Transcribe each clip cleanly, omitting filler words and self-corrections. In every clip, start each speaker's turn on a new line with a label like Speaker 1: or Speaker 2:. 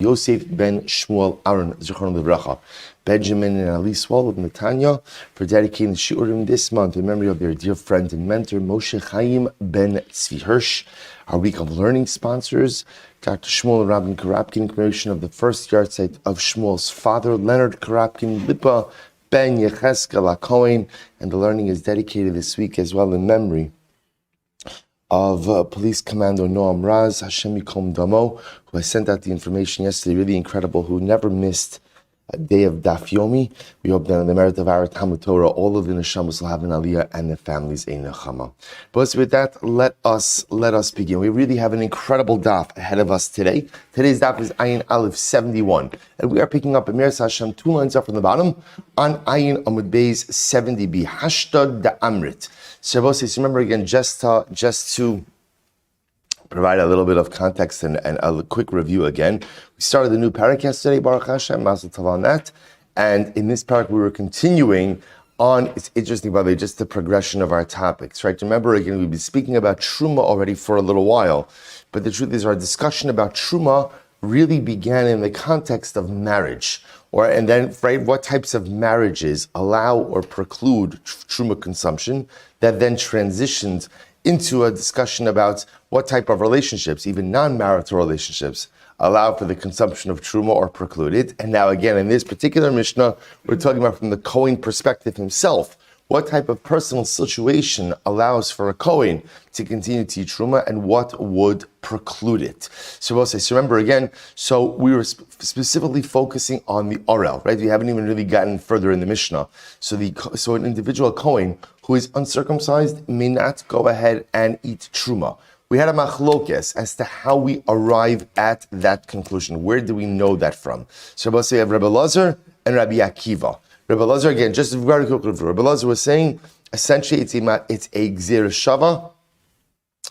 Speaker 1: Yosef ben Shmuel Aron, Zichron Livracha, Benjamin and Elys Wohl of Netanya, for dedicating the Shiurim this month in memory of their dear friend and mentor, Moshe Chaim ben Tzvi Hirsch. Our week of learning sponsors, Dr. Shmuel Robyn Korobkin, in commemoration of the first yahrzeit of Shmuel's father, Leonard Korobkin, Lipa, ben Yechezkel HaKohen, and the learning is dedicated this week as well in memory of Police Commando Noam Hashem Yikom Damo, who I sent out the information yesterday, really incredible, who never missed a day of Daf Yomi. We hope that on the merit of our TALMUD Torah, all of the neshamas will have an aliyah and their families a neshama. But with that, let us begin. We really have an incredible daf ahead of us today. Today's daf is Ayin Aleph 71, and we are picking up Emir Hashem 2 lines up from the bottom on Ayin Amud Beis 70b, Hashtag da Amrit. So remember again, just to provide a little bit of context and a quick review again. We started the new parak yesterday, Baruch Hashem, Mazel Tov on that. And in this parak, we were continuing on, it's interesting, by the way, just the progression of our topics, right? Remember again, we've been speaking about Truma already for a little while, but the truth is our discussion about Truma really began in the context of marriage, and then, right, what types of marriages allow or preclude Truma consumption, that then transitioned into a discussion about what type of relationships, even non-marital relationships, allow for the consumption of truma or preclude it. And now again, in this particular Mishnah, we're talking about from the Kohen perspective himself, what type of personal situation allows for a Kohen to continue to eat truma and what would preclude it. So we'll say, so remember again, so we were specifically focusing on the orel, right? We haven't even really gotten further in the Mishnah. So an individual Kohen who is uncircumcised may not go ahead and eat truma. We had a machlokes as to how we arrive at that conclusion. Where do we know that from? So we'll say we have Rabbi Lazar and Rabbi Akiva. Rabbi Lazar, again, just very quickly, Rabbi Lazar was saying, essentially it's a gzir shava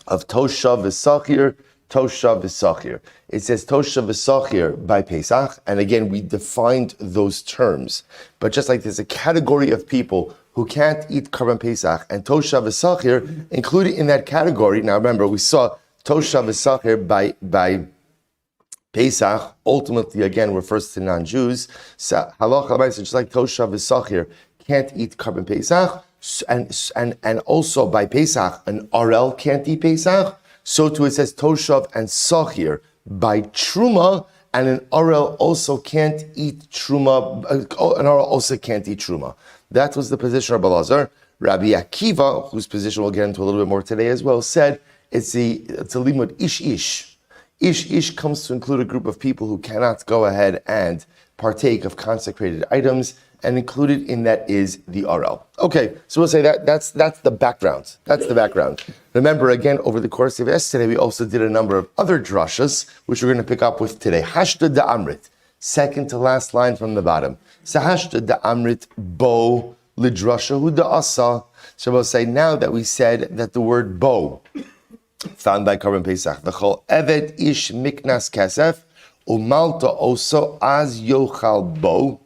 Speaker 1: of toshav v'sachir, toshav v'sachir. It says toshav v'sachir by Pesach, and again, we defined those terms. But just like there's a category of people who can't eat Karban Pesach, and toshav v'sachir included in that category. Now remember, we saw toshav v'sachir by Pesach ultimately again refers to non-Jews. So halacha, just like toshav v'sachir can't eat Karban Pesach, and also by Pesach an RL can't eat Pesach. So too it says toshav and sachir by Truma, and an RL also can't eat Truma. An RL also can't eat Truma. That was the position of Rabbi Lazar. Rabbi Akiva, whose position we'll get into a little bit more today as well, said it's a limud ish. Ish comes to include a group of people who cannot go ahead and partake of consecrated items, and included in that is the RL. Okay, so we'll say that's the background. That's the background. Remember, again, over the course of yesterday, we also did a number of other drashas, which we're going to pick up with today. Hashtag da Amrit, second to last line from the bottom. So hashtag da Amrit bo lidrasha hu da asa. So we'll say, now that we said that the word bo, found by Karban Pesach, v'chol evet ish miknas kesef, umalta also az yochal bo.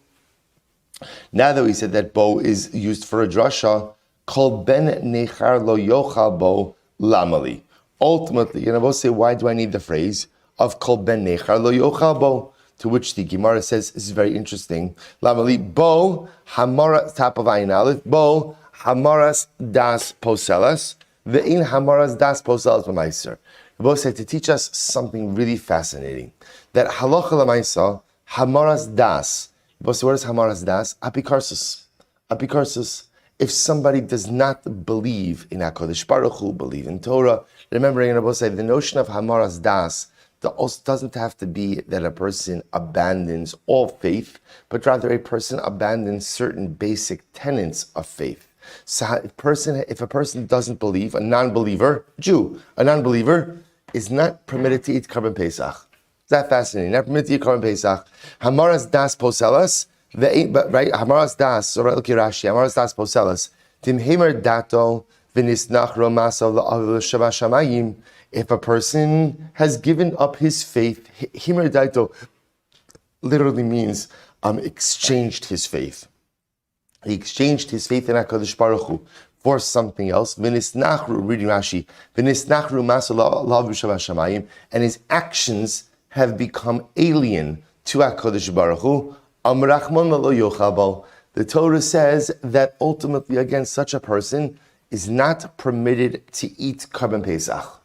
Speaker 1: Now that we said that bo is used for a drasha, kol ben nechar lo yochal bo lamali. Ultimately, we'll say, why do I need the phrase of kol ben nechar lo yochal bo? To which the Gemara says, this is very interesting. Lamali bo hamara, top of Ayin Aleph, bo hamaras das poselas. Ve'in hamaras das poselas b'maiser. We both said to teach us something really fascinating. That halacha l'maisa, hamaras das. What is hamaras das? Apikarsus. If somebody does not believe in HaKadosh Baruch Hu, believe in Torah, remembering, I say, the notion of hamaras das doesn't have to be that a person abandons all faith, but rather a person abandons certain basic tenets of faith. So if a person doesn't believe, a non-believer is not permitted to eat Karban Pesach. Is that fascinating? Not permitted to eat Karban Pesach. Hamaras das poselas, right? Hamaras das, or Rashi, Hamaras das poselas. Timhemer dato v'nisnach romasa l'shava shamayim. If a person has given up his faith, himer dato literally means exchanged his faith. He exchanged his faith in HaKadosh Baruch Hu for something else. V'nisnachru, reading Rashi, v'nisnachru masalav v'shava shamayim, and his actions have become alien to HaKadosh Baruch Hu, Amrachman lo yochabal. The Torah says that ultimately, again, such a person is not permitted to eat Karban Pesach.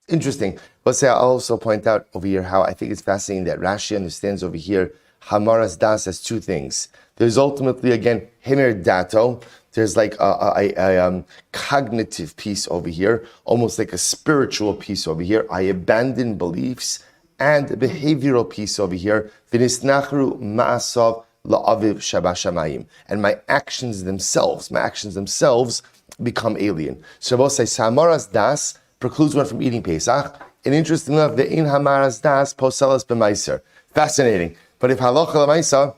Speaker 1: Interesting. But say, I'll also point out over here how I think it's fascinating that Rashi understands over here Hamaras Das as two things. There's ultimately, again, Himer Dato. There's like a cognitive piece over here, almost like a spiritual piece over here. I abandon beliefs, and a behavioral piece over here. V'nisnachru ma'asav la'aviv shabashamayim. And my actions themselves become alien. So we'll say, Hamaras Das precludes one from eating Pesach. And interesting enough, the in Hamaras Das poselas b'maiser. Fascinating. But if halacha l'maisa,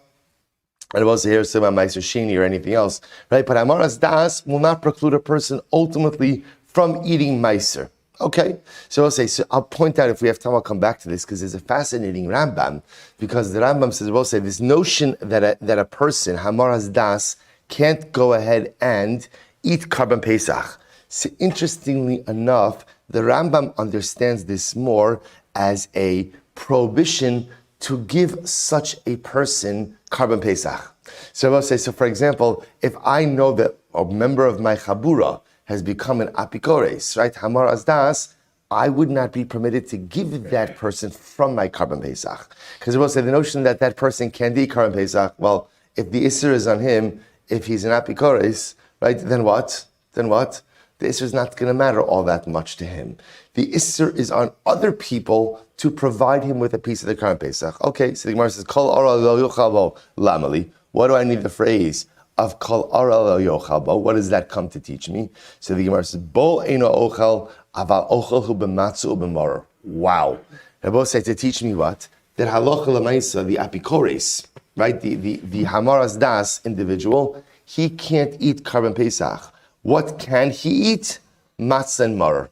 Speaker 1: and it was here say about Meiser Sheni or anything else, right? But Hamaras Das will not preclude a person ultimately from eating Meiser. Okay, so I'll point out, if we have time, I'll come back to this, because there's a fascinating Rambam, because the Rambam says, we'll say this notion that a person, Hamaras Das, can't go ahead and eat Karban Pesach. So interestingly enough, the Rambam understands this more as a prohibition to give such a person Karban Pesach. So I'll say, so for example, if I know that a member of my Chabura has become an apikores, right? Hamaras Das, I would not be permitted to give that person from my Karban Pesach. Because we'll say the notion that that person can eat Karban Pesach, well, if the Isser is on him, if he's an apikores, right, then what? The Isser is not going to matter all that much to him. The Isser is on other people to provide him with a piece of the Karban Pesach. Okay, so the Gemara says, Kol Ora Lo Yochabo Lamali. What do I need the phrase of Kol Ora Lo Yochabo? What does that come to teach me? So the Gemara says, Bo Eino Ochel Aval Ochel Hu B'matzu B'moror. Wow. Rabbi said to teach me what? That Halacha L'maisa, the apikores, right? The Hamaras Das individual, he can't eat Karban Pesach. What can he eat? Matzah and mar.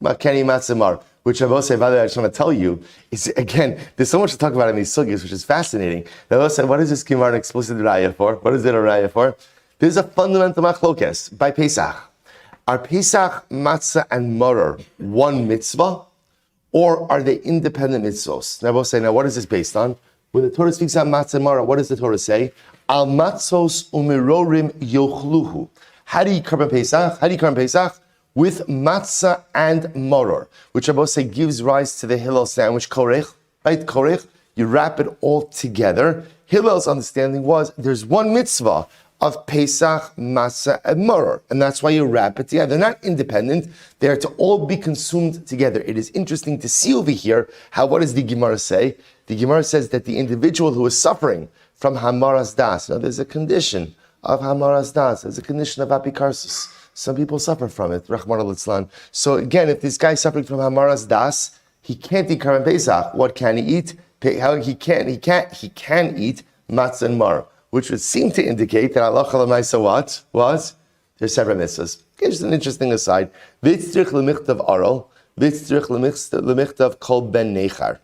Speaker 1: What can he matzah and mar? Which I will say, by the way, I just want to tell you, is again, there's so much to talk about in these sugyas, which is fascinating. I will say, what is this Gemara an explicit raya for? What is it a raya for? There's a fundamental machlokes by Pesach. Are Pesach, matzah, and maror one mitzvah, or are they independent mitzvahs? And I will say, now what is this based on? When the Torah speaks about matzah and maror, what does the Torah say? Al matzos umirorim yochluhu. How do you Karban Pesach? With matzah and maror, which I both say gives rise to the Hillel sandwich, korech, right? Korech, you wrap it all together. Hillel's understanding was there's one mitzvah of Pesach, matzah, and maror, and that's why you wrap it together. They're not independent, they're to all be consumed together. It is interesting to see over here how, what does the Gemara say? The Gemara says that the individual who is suffering from Hamaras Das, now there's a condition of Hamaras Das, there's a condition of apikarsus. Some people suffer from it, Rahman al-Islam. So again, if this guy's suffering from Hamaras Das, he can't eat Karban Pesach. What can he eat? He can eat matzah and mar, which would seem to indicate that Allah Chalamaisa what was? They're separate mitzvahs. Okay, just an interesting aside. Vitzrich lemichtav aral, vitzrich lemichtav kol ben nechar.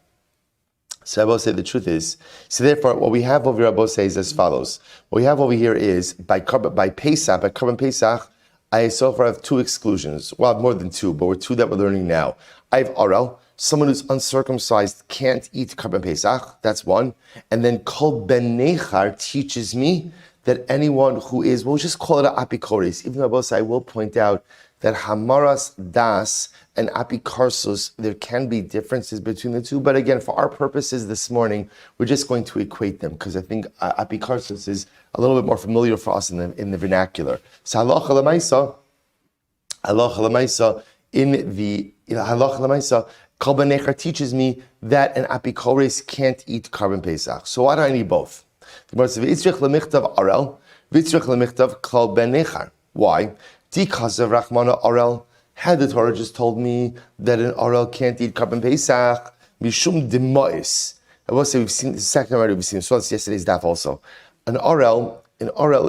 Speaker 1: So Rabbi say the truth is, so therefore what we have over here, Rabbi says as follows. What we have over here is, by Karban Pesach, I so far have two exclusions. Well, more than two, but we're two that we're learning now. I have aral, someone who's uncircumcised can't eat Karban Pesach, that's one. And then kol ben nechar teaches me that anyone who is, we'll just call it an apikores, even though Rabbi I will point out that Hamaras Das and apikarsus, there can be differences between the two, but again, for our purposes this morning, we're just going to equate them, because I think apikarsus is a little bit more familiar for us in the vernacular. So halacha l'maisa, in the halacha l'maisa, kol ben nechar teaches me that an apikores can't eat Karban Pesach. So why do I need both? The Gemara says, v'yitzrich lemichtav arel, v'yitzrich lemichtav kol ben nechar. Why? Dikazav Rachmana Arel. Had the Torah just told me that an Arel can't eat Karban Pesach, Mishum Demois. I will say we've seen the second already, we've seen so yesterday's daf also. An Arel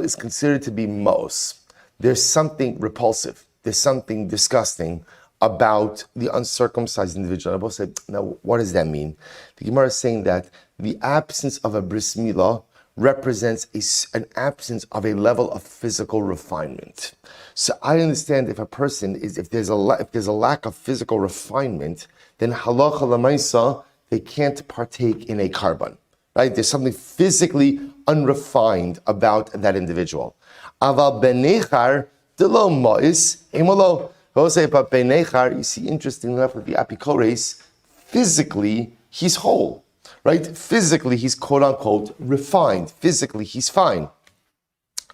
Speaker 1: is considered to be Mos. There's something repulsive, there's something disgusting about the uncircumcised individual. I will say, now what does that mean? The Gemara is saying that the absence of a bris milah represents an absence of a level of physical refinement. So I understand if a person is, if there's a lack of physical refinement, then halacha l'maisa, they can't partake in a carbon, right? There's something physically unrefined about that individual. Aval ben nechar delo mois emolo. I will say about ben nechar, you see, interesting enough with the apikores, physically he's whole, right? Physically he's quote unquote refined. Physically he's fine.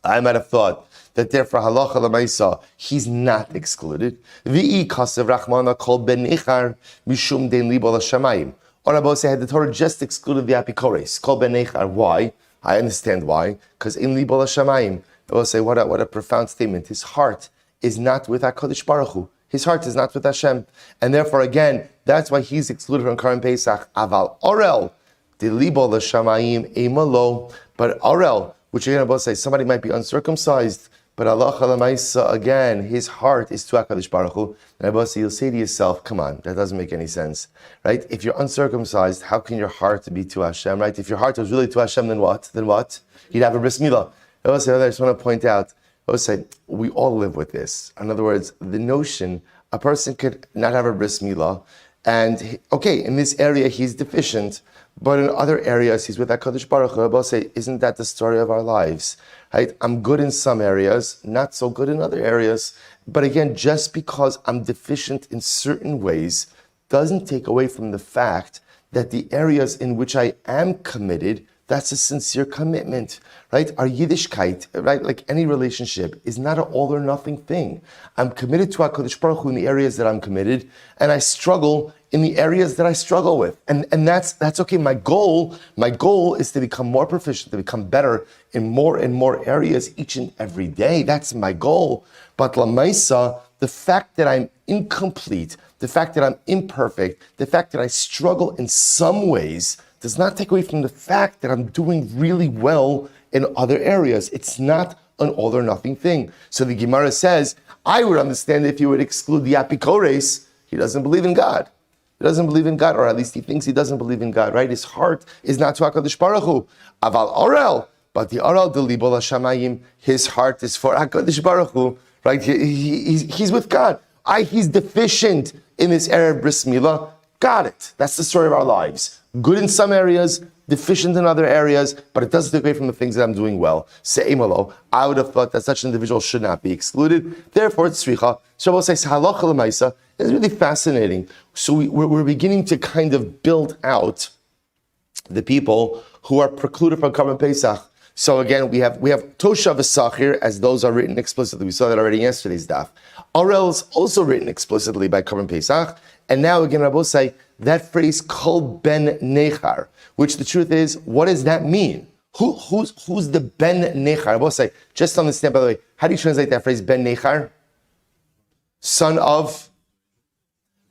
Speaker 1: I might have thought that therefore halacha l'maisa he's not excluded. V'i kasev rachmana kol ben nechar mishum den libo l'shamayim. Or I both say had the Torah just excluded the apikores, kol ben nechar. Why? I understand why. Because in libo l'shamayim, I will say what a profound statement. His heart is not with HaKadosh Baruch Hu. His heart is not with Hashem, and therefore again that's why he's excluded from Karim Pesach. Aval orel de libo l'shamayim emalo, but orel, which you're going to both say somebody might be uncircumcised, but Allah Chalamaysa, again, his heart is to HaKadosh Baruch Hu. And I both say, you'll say to yourself, come on, that doesn't make any sense, right? If you're uncircumcised, how can your heart be to Hashem, right? If your heart was really to Hashem, then what? You'd have a bris milah. I just want to point out, I would say, we all live with this. In other words, the notion, a person could not have a bris milah, and okay, in this area he's deficient, but in other areas he's with HaKadosh Baruch Hu. I will say, isn't that the story of our lives? Right? I'm good in some areas, not so good in other areas. But again, just because I'm deficient in certain ways doesn't take away from the fact that the areas in which I am committed, that's a sincere commitment, right? Our Yiddishkeit, right, like any relationship, is not an all or nothing thing. I'm committed to HaKadosh Baruch Hu in the areas that I'm committed, and I struggle in the areas that I struggle with. And that's okay. My goal is to become more proficient, to become better in more and more areas each and every day. That's my goal. But Lamaisa, the fact that I'm incomplete, the fact that I'm imperfect, the fact that I struggle in some ways does not take away from the fact that I'm doing really well in other areas. It's not an all or nothing thing. So the Gemara says, I would understand if you would exclude the apikores. He doesn't believe in God. He doesn't believe in God, or at least he thinks he doesn't believe in God, right? His heart is not to HaKadosh Baruch Hu. Aval orel, but the orel de libo l'shamayim, his heart is for HaKadosh Baruch Hu, right? He's with God. He's deficient in this area of bris milah. Got it. That's the story of our lives. Good in some areas, deficient in other areas, but it doesn't take away from the things that I'm doing well. Se'emalo, I would have thought that such an individual should not be excluded. Therefore, it's tzricha. Shabbos says halacha l'maisa. It's really fascinating. So we're beginning to kind of build out the people who are precluded from Karban Pesach. So again, we have Tosha v'Sachir, as those are written explicitly. We saw that already in yesterday's daf. Orel is also written explicitly by Karban Pesach. And now again, Rabbi say that phrase Kol Ben Nechar, which the truth is, what does that mean? Who's the Ben Nechar? Rabbi say, just to understand, by the way, how do you translate that phrase Ben Nechar? Son of,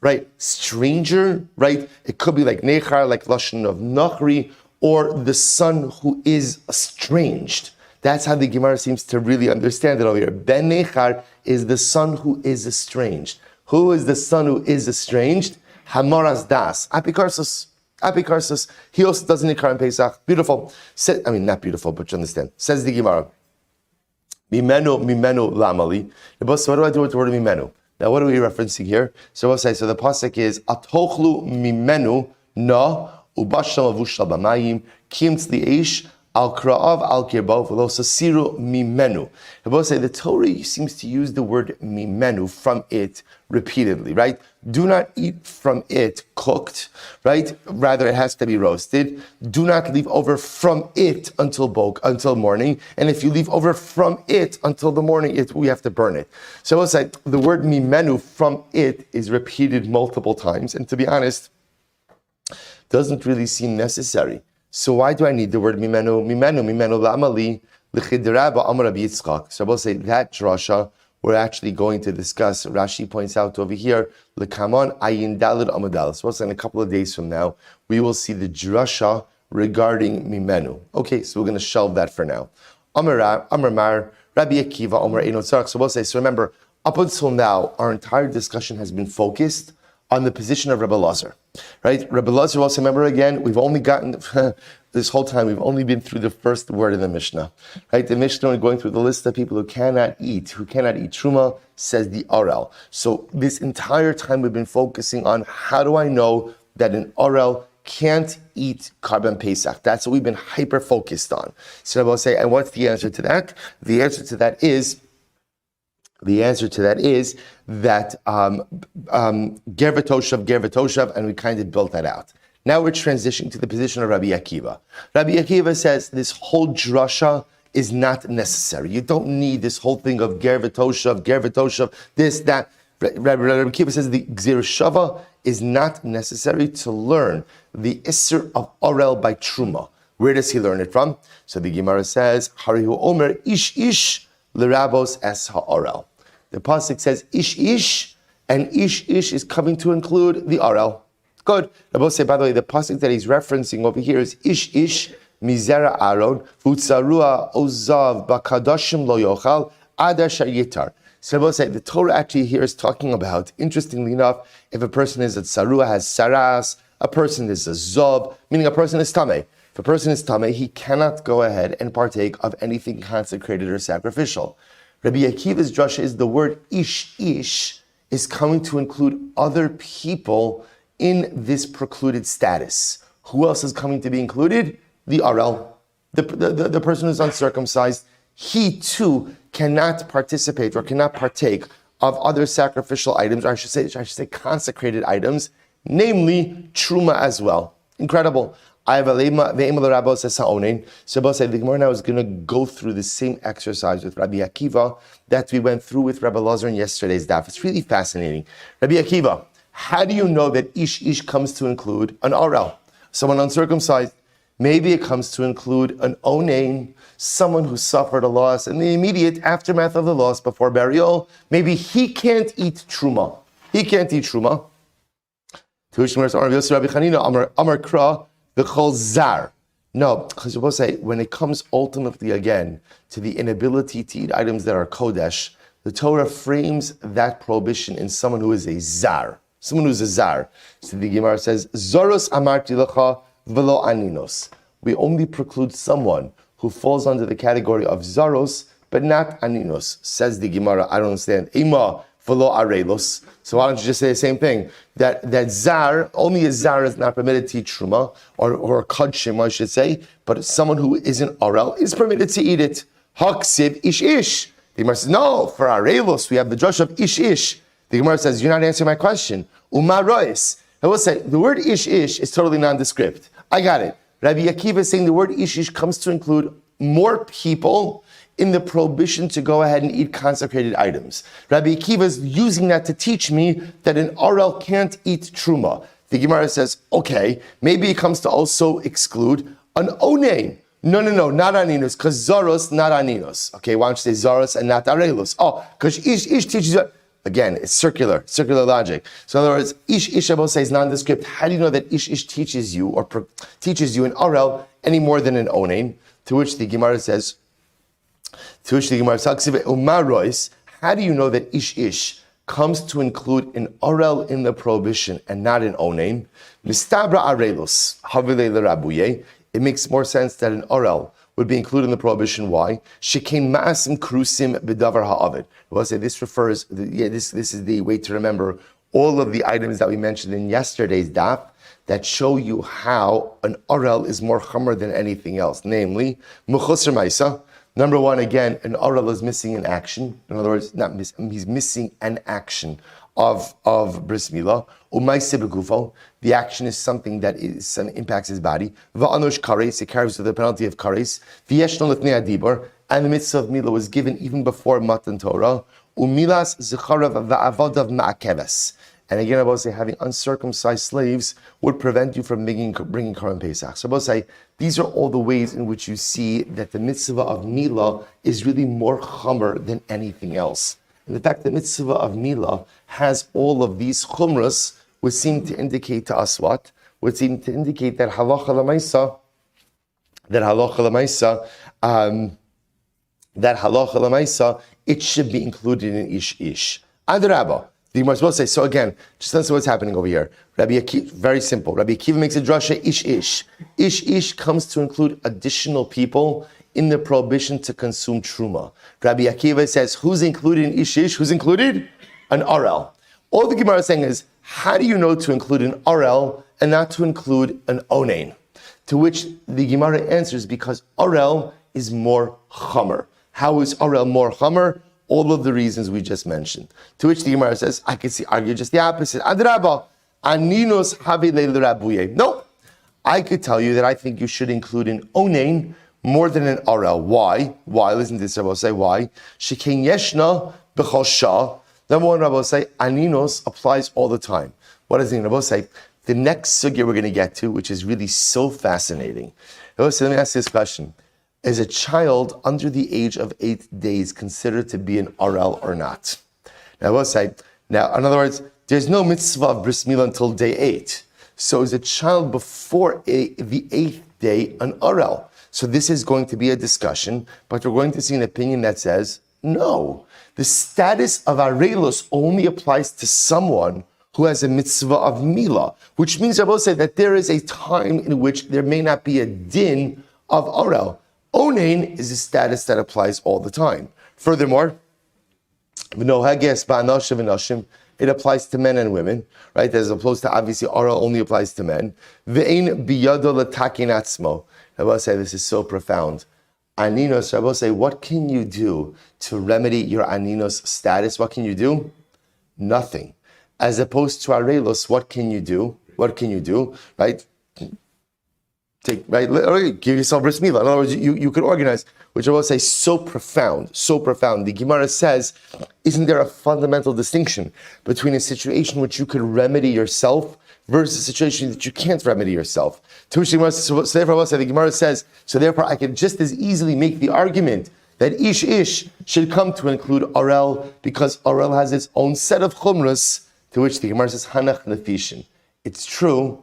Speaker 1: right? Stranger, right? It could be like Nechar, like Lashon of Nachri, or the son who is estranged. That's how the Gemara seems to really understand it over here. Ben Nechar is the son who is estranged. Who is the son who is estranged? Hamoras das. Apikarsus. He also doesn't need Karim Pesach. Beautiful. Not beautiful, but you understand. Says the Gemara. Mimenu lamali. What do I do with the word mimenu? Now, what are we referencing here? So the pasuk is atochlu mimenu na ubashal avushal b'mayim kim tzli al kra'av al kirbav v'lo sasiru mimenu. The Torah seems to use the word mimenu, from it, repeatedly, right? Do not eat from it cooked, right? Rather, it has to be roasted. Do not leave over from it until morning. And if you leave over from it until the morning, we have to burn it. So the word mimenu, from it, is repeated multiple times. And to be honest, doesn't really seem necessary. So why do I need the word mimenu? Mimenu la'amali l'chidra ba'amar Rabbi Yitzchak. So I will say that drasha we're actually going to discuss. Rashi points out over here, l'kamon ayin dalid amadal. So in a couple of days from now, we will see the drasha regarding mimenu. Okay, so we're going to shelve that for now. Amar Mar, Rabbi Akiva, Amar Eino Tzarach. So we'll say, so remember, up until now, our entire discussion has been focused on the position of Rebbe Lazar, right? Rebbe Lazar, also remember again, we've only gotten, this whole time, we've only been through the first word in the Mishnah, right? The Mishnah, going through the list of people who cannot eat Truma, says the Orel. So this entire time we've been focusing on how do I know that an Orel can't eat Karban Pesach. That's what we've been hyper focused on. So Rabbi will say, and what's the answer to that? The answer to that is that ger v'toshav, and we kind of built that out. Now we're transitioning to the position of Rabbi Akiva. Rabbi Akiva says this whole drasha is not necessary. You don't need this whole thing of ger v'toshav, this, that. Rabbi Akiva says the Gzir Shava is not necessary to learn the Isser of Orel by Truma. Where does he learn it from? So the Gemara says, Harihu Omer ish ish l'rabos es ha'orel. The pasuk says ish ish, and ish ish is coming to include the Orel. Good. Rabbi say, by the way, the pasuk that he's referencing over here is ish ish mizera Aron v'tzarua ozav b'kadoshim lo yochal adar shayitar. So Rabbi say the Torah actually here is talking about, interestingly enough, if a person is a tsarua, has saras, a person is a zob, meaning a person is tameh. If a person is tameh, he cannot go ahead and partake of anything consecrated or sacrificial. Rabbi Akiva's drasha is the word ish ish is coming to include other people in this precluded status. Who else is coming to be included? The Arel, the person who's uncircumcised. He too cannot participate or cannot partake of other sacrificial items, or I should say consecrated items, namely truma as well. Incredible. So both say the Gemara now is going to go through the same exercise with Rabbi Akiva that we went through with Rabbi Lazar in yesterday's daf. It's really fascinating. Rabbi Akiva, how do you know that ish ish comes to include an arel, someone uncircumcised? Maybe it comes to include an onain, someone who suffered a loss in the immediate aftermath of the loss before burial. Maybe he can't eat truma. He can't eat truma. No, because you both say when it comes ultimately again to the inability to eat items that are kodesh, the Torah frames that prohibition in someone who is a zar. Someone who's a zar. So the Gemara says, Zoros amarti lecha v'lo aninos. We only preclude someone who falls under the category of zaros, but not aninos. Says the Gemara, I don't understand. Ima v'lo arelos. So why don't you just say the same thing? That zar, only a zar is not permitted to eat truma, or a kadshim, I should say, but someone who isn't arel is permitted to eat it. Haksiv ish ish. The Gemara says, no, for arelos, we have the drush of ish ish. The Gemara says, you're not answering my question. Uma rois. I will say, the word ish ish is totally nondescript. I got it. Rabbi Akiva is saying the word ish ish comes to include more people in the prohibition to go ahead and eat consecrated items. Rabbi Akiva is using that to teach me that an Arel can't eat truma. The Gemara says, okay, maybe it comes to also exclude an onain. No, not aninos, because zaros, not aninos. Okay, why don't you say zaros and not arelos? Oh, because ish teaches you. Again, it's circular logic. So in other words, ish I will say is nondescript. How do you know that ish teaches you or teaches you an arel any more than an onain? To which the Gemara says, how do you know that ish comes to include an arel in the prohibition and not an onain? Mistabra arelos havilei lerabuye. It makes more sense that an arel would be included in the prohibition. Why? Shekein ma'asim krusim b'davar ha'avid. We'll say this refers. This is the way to remember all of the items that we mentioned in yesterday's daf that show you how an arel is more chamer than anything else. Namely, muchosr ma'isa. Number one, again, an arel is missing an action. In other words, he's missing an action of bris milah. U'maiseh b'gufo, the action is something that impacts his body. Va'anosh kares, it carries with the penalty of kares. V'yeshno lefnei adibor, and the mitzvah of milah was given even before Matan Torah. U'milas zecharav va'avodav ma'akeves. And again, I will say having uncircumcised slaves would prevent you from bringing Korban Pesach. So I will say these are all the ways in which you see that the mitzvah of milah is really more chamer than anything else. And the fact that mitzvah of milah has all of these chumras would seem to indicate to us what? Would seem to indicate that halacha l'maisa, it should be included in ish. Adrabah. The Gemara will say, so again, just listen to what's happening over here. Rabbi Akiva, very simple. Rabbi Akiva makes a drasha, ish. Ish comes to include additional people in the prohibition to consume truma. Rabbi Akiva says, who's included in ish? Who's included? An arel. All the Gemara is saying is, how do you know to include an arel and not to include an onain? To which the Gemara answers, because orel is more chamer. How is orel more chamer? All of the reasons we just mentioned. To which the Gemara says, I can argue just the opposite. Adrabah, aninos havi leil rabuye. No, I could tell you that I think you should include an onain more than an orel. Why? Why? Listen to this, Rabbi say why. Shekein yeshna b'chol shah. Number one, Rabbi say, aninos applies all the time. What does it mean? Rabbi say, the next sugya we're going to get to, which is really so fascinating. Rabbi say, let me ask this question. Is a child under the age of 8 days considered to be an orel or not? Now, Rabbi say, now, in other words, there's no mitzvah of bris milah until day 8. So is a child before the 8th day an orel? So this is going to be a discussion, but we're going to see an opinion that says, no. The status of arelos only applies to someone who has a mitzvah of milah, which means I will say that there is a time in which there may not be a din of orel. Onain is a status that applies all the time. Furthermore, it applies to men and women, right? As opposed to obviously orel only applies to men. Ve'ein biyado l'takin atzmo. I will say this is so profound. Aninos, I will say, what can you do to remedy your aninos status? What can you do? Nothing. As opposed to arelos, what can you do? What can you do? Right? Give yourself bris milah. In other words, you could organize, which I will say so profound, so profound. The Gemara says, isn't there a fundamental distinction between a situation which you could remedy yourself versus a situation that you can't remedy yourself? To which the Gemara says, so therefore I will say, the Gemara says, so therefore I can just as easily make the argument that ish should come to include orel, because orel has its own set of chumras, to which the Gemara says, hanach nefishin. It's true,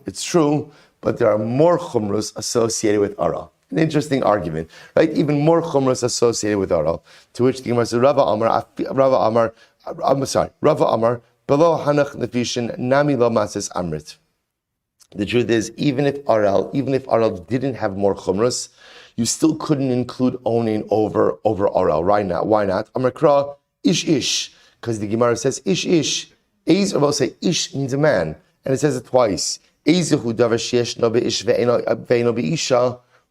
Speaker 1: but there are more chumras associated with orel. An interesting argument, right? Even more chumras associated with orel. To which the Gemara says, Rava Amar, below hanach nefishin, nami lo matzes amrit. The truth is, even if orel didn't have more chumras, you still couldn't include onain over orel. Right now, why not? Amar kra ish, because the Gemara says ish. Eiz, or will say ish means a man, and it says it twice.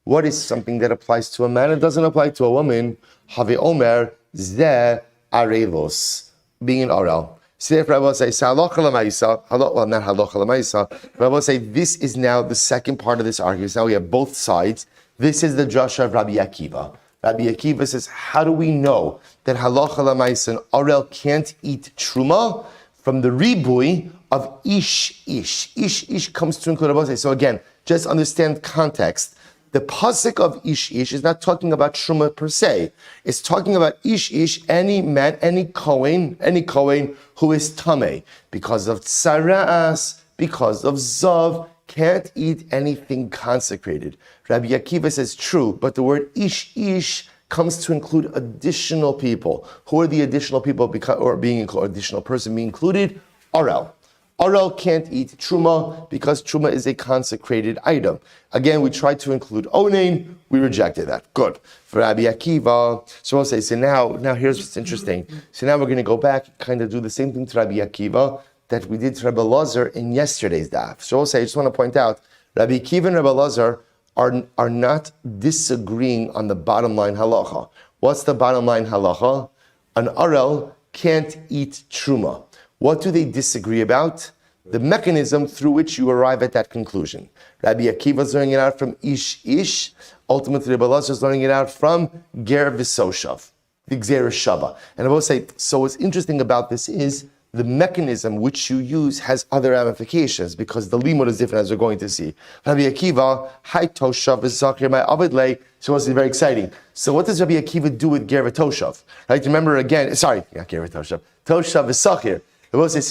Speaker 1: What is something that applies to a man and doesn't apply to a woman? Have omer zeh arelos, being an orel. So therefore I will say, not halacha l'maisa, but I will say this is now the second part of this argument. Now we have both sides. This is the drasha of Rabbi Akiva. Rabbi Akiva says, how do we know that halacha l'maisa and orel can't eat truma? From the ribui of ish. Ish comes to include Rabbi. So again, just understand context. The pasuk of ish is not talking about truma per se. It's talking about ish, any man, any kohen who is tameh, because of tsaras, because of zav, can't eat anything consecrated. Rabbi Akiva says true, but the word ish comes to include additional people. Who are the additional people additional person being included? Orel. Orel can't eat truma because truma is a consecrated item. Again, we tried to include onain, we rejected that. Good. For Rabbi Akiva, so I'll say, so now here's what's interesting. So now we're going to go back and kind of do the same thing to Rabbi Akiva that we did to Rabbi Lazar in yesterday's daf. So I'll say, I just want to point out, Rabbi Akiva and Rabbi Lazar are not disagreeing on the bottom line halacha. What's the bottom line halacha? An orel can't eat truma. What do they disagree about? The mechanism through which you arrive at that conclusion. Rabbi Akiva is learning it out from ish. Ultimately, Rabbi Lazar is learning it out from ger v'soshav, the gzera shava. And I will say, so what's interesting about this is the mechanism which you use has other ramifications because the limud is different, as we're going to see. Rabbi Akiva, Hy'd toshav v'zakir my avidlei. So it's very exciting. So what does Rabbi Akiva do with ger v'toshav? Right? Remember again. Sorry, not ger v'toshav. Toshav v'zakir.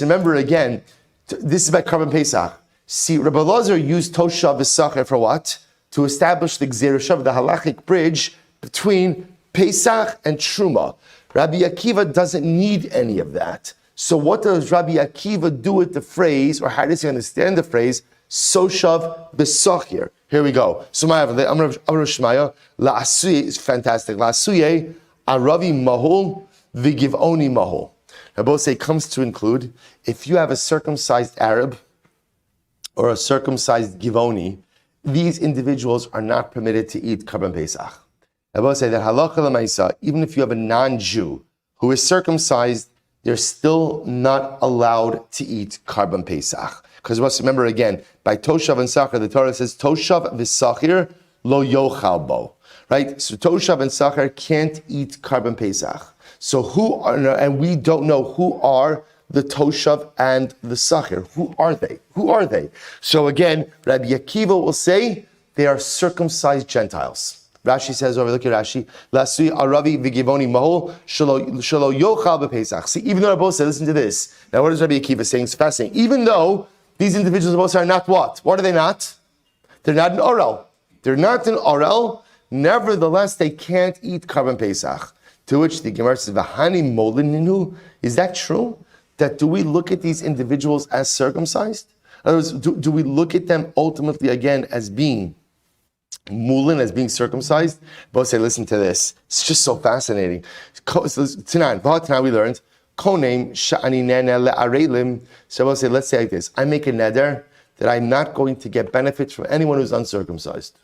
Speaker 1: Remember again. This is about Karban Pesach. See, Rabbi Lazar used toshav v'zakir for what? To establish the gzera shava, the halachic bridge between Pesach and Truma. Rabbi Akiva doesn't need any of that. So what does Rabbi Akiva do with the phrase, or how does he understand the phrase, Soshav B'Sachir? Here we go. So my Amar Shmaya, La'asuye is fantastic. La'asuye, Aravi Mahul, V'Givoni Mahul. Now both say comes to include, if you have a circumcised Arab or a circumcised Givoni, these individuals are not permitted to eat Karban Pesach. I will say that halacha l'maisa, even if you have a non-Jew who is circumcised, they're still not allowed to eat Karban Pesach. Because remember again, by Toshav and Sachar, the Torah says, Toshav v'Sachir lo yochal bo. Right? So Toshav and Sachar can't eat Karban Pesach. So and we don't know who are the Toshav and the Sachir. Who are they? Who are they? So again, Rabbi Akiva will say they are circumcised Gentiles. Rashi says over, look at Rashi, Lasui Aravi v'Givoni Mahol Shalo Yochal b'Pesach. See, even though Rabbi said, listen to this. Now, what is Rabbi Akiva saying? It's fascinating. Even though these individuals both are not what? What are they not? They're not an Orel. They're not an Orel. Nevertheless, they can't eat Karban Pesach. To which the Gemara says, V'hani molininu. Is that true? That do we look at these individuals as circumcised? In other words, do we look at them ultimately again as being mulin, as being circumcised? Both say, listen to this. It's just so fascinating. Tanan, we learned, Konem sha'ani nene le'arelim. So both say, let's say like this. I make a neder that I'm not going to get benefits from anyone who's uncircumcised.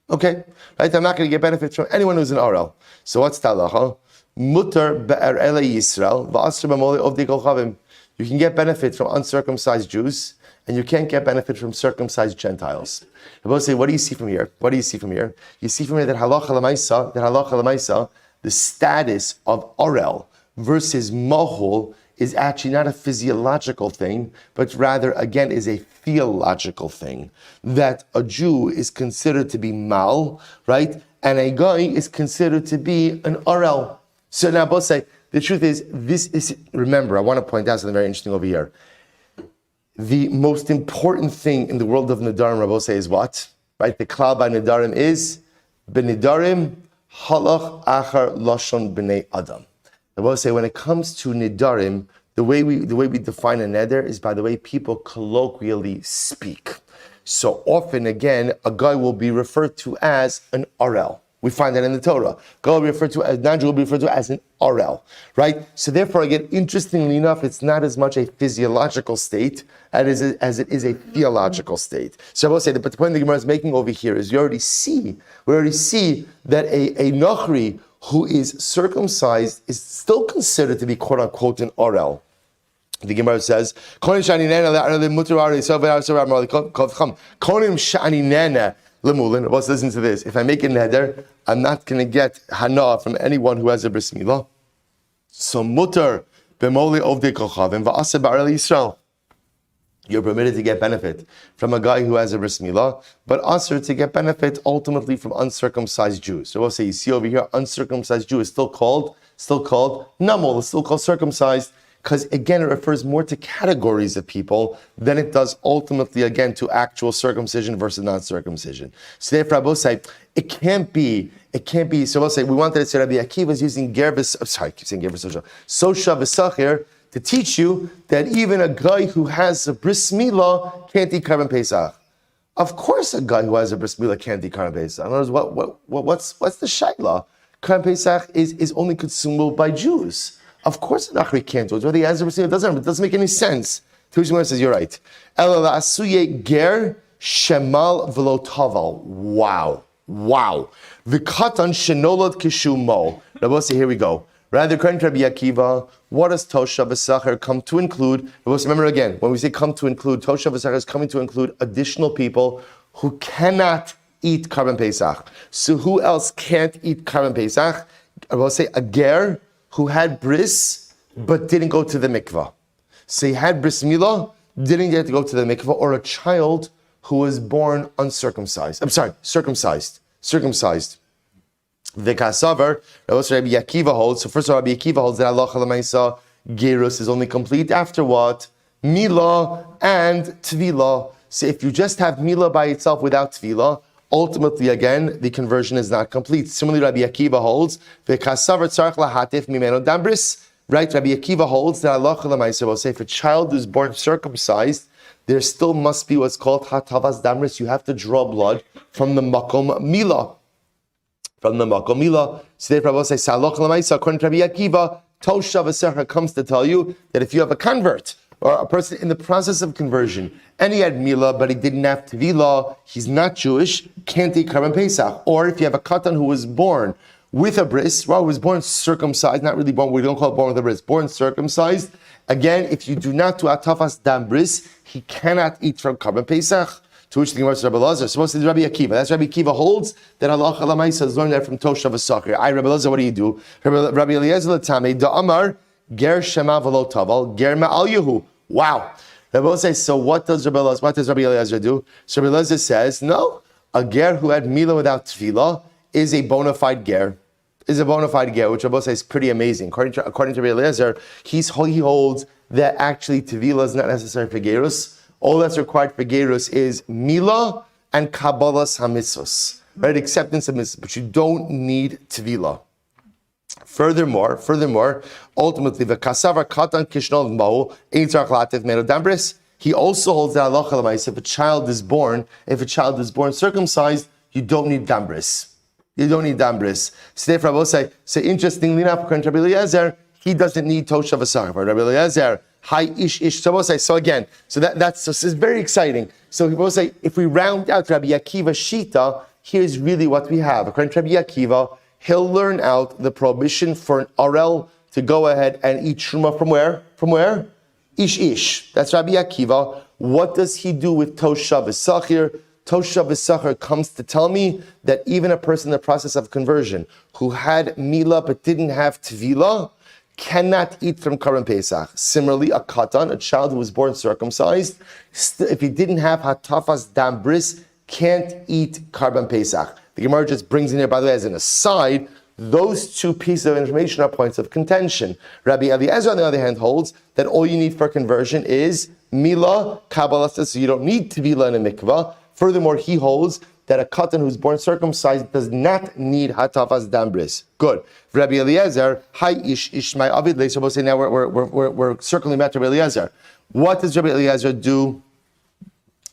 Speaker 1: Okay? Right? I'm not going to get benefits from anyone who's an Orel. So what's talacha? Mutar be'er ele Yisrael v'asr b'mole ovdei kol chavim. You can get benefit from uncircumcised Jews, and you can't get benefit from circumcised Gentiles. I will say, what do you see from here? What do you see from here? You see from here that halacha l'maisa, the status of Orel versus Mohol is actually not a physiological thing, but rather, again, is a theological thing. That a Jew is considered to be mal, right? And a guy is considered to be an Orel. So now both say, the truth is, remember, I want to point out something very interesting over here. The most important thing in the world of Nadarim, Rabbi say, is what? Right? The klal by Nadarim is, B'Nidarim, halach achar lashon b'nei adam. Rabbi say, when it comes to Nidarim, the way we define a neder is by the way people colloquially speak. So often, again, a guy will be referred to as an Orel. We find that in the Torah. God will be referred to as non-Jew will be referred to as an Orel, right? So therefore, again, interestingly enough, it's not as much a physiological state as it is a theological state. So I will say that, but the point the Gemara is making over here is we already see that a Nochri who is circumcised is still considered to be quote unquote an Orel. The Gemara says, Konim shani nena lemulin. Let's listen to this. If I make a neder, I'm not going to get hana from anyone who has a bris milah. So mutar b'moli ovdei kochavim va'aseh ba'arel Yisrael. You're permitted to get benefit from a guy who has a bris milah, but also to get benefit ultimately from uncircumcised Jews. So we'll say, you see over here, uncircumcised Jew is still called namol, it's still called circumcised, because again, it refers more to categories of people than it does ultimately, again, to actual circumcision versus non-circumcision. So therefore, I will say, it can't be, so we'll say, we wanted to say Rabbi Akiva is using Sosha v'Sachir to teach you that even a guy who has a bris milah can't eat Karban Pesach. Of course a guy who has a bris milah can't eat Karban Pesach. In other words, what's the shaila? Karban Pesach is only consumable by Jews. Of course an Achri can't do it. Whether he has a bris milah, it doesn't make any sense. Tushimar says, you're right. Ela asuye ger shemal v'lo taval. Wow. V'katan shenolad kishumo. Rabbi say, here we go. Rather, according to Rabbi Akiva, what does Toshav v'Sachar come to include? Remember again, when we say come to include, Toshav v'Sachar is coming to include additional people who cannot eat Karban Pesach. So who else can't eat Karban Pesach? I will say a ger who had bris but didn't go to the mikvah. So he had bris milah, didn't get to go to the mikvah, or a child who was born circumcised. The Kasavar, Rabbi Akiva holds. So first of all, Rabbi Akiva holds that halacha l'maisa gerus is only complete after what? Milah and tvila. So if you just have milah by itself without tvila, ultimately again the conversion is not complete. Similarly, Rabbi Akiva holds the Kasavar tzarich lahatif mimeno dambris. Right? Rabbi Akiva holds that halacha l'maisa will say if a child who is born circumcised, there still must be what's called hatavas damris. You have to draw blood from the makom milah. So therefore, I will say, according to Rabbi Akiva, Toshav v'Sachar comes to tell you that if you have a convert, or a person in the process of conversion, and he had Mila, but he didn't have Tvila, he's not Jewish, can't eat Karban Pesach. Or if you have a Katan who was born with a bris, well, was born circumcised, not really born, we don't call it born with a bris, born circumcised. Again, if you do not do Atafas Dam Bris, he cannot eat from Karban Pesach. To which the Gemara says Rabbi Elazar, supposed to be Rabbi Akiva. That's Rabbi Akiva holds that Allah Alamaisa has learned that from Toshav Asakir. I, Rabbi Elazar, what do you do? Rabbi Eliezer Latame, Da'amar, Ger Shema V'lo Taval, Ger Ma'al Yehu. Wow. Rabbi Elazar says, so what does Rabbi Eliezer do? So Rabbi Eliezer says, no, a Ger who had Mila without Tefillah is a bona fide Ger. Which Rabbi Elazar says is pretty amazing. According to Rabbi Eliezer, he holds that actually Tefillah is not necessary for Gerus. All that's required for Gerus is Mila and Kabbalas HaMitzvos, right? Acceptance of mitzvahs, but you don't need Tvila. Furthermore, ultimately, the Kasavar Katan Kishnol Ma'u Ein Tzarich Latif Meno Dambris. He also holds that halacha l'maisa, if a child is born circumcised, you don't need Dambris. You don't need Dambris. So therefore, I will say, interestingly enough, according to Rabbi Eliezer, he doesn't need Toshav Asar. Rabbi Eliezer, So again, this is very exciting. So people say, if we round out Rabbi Akiva's Shita, here's really what we have. According to Rabbi Akiva, he'll learn out the prohibition for an Arel to go ahead and eat Truma from where? Ish. That's Rabbi Akiva. What does he do with Toshav V'Sachir? Toshav V'Sachir comes to tell me that even a person in the process of conversion who had Mila but didn't have Tvila, cannot eat from Karban Pesach. Similarly, a katan, a child who was born circumcised, if he didn't have hatafas dam bris, can't eat Karban Pesach. The Gemara just brings in here, by the way, as an aside, those two pieces of information are points of contention. Rabbi Eliezer, on the other hand, holds that all you need for conversion is Mila, Kabbalah, so you don't need Tvila in a mikvah. Furthermore, he holds that a katan who's born circumcised does not need hatafas dambris. Good. Rabbi Eliezer, Ishmai Avid Le. So we'll say now we're circling back to Rabbi Eliezer. What does Rabbi Eliezer do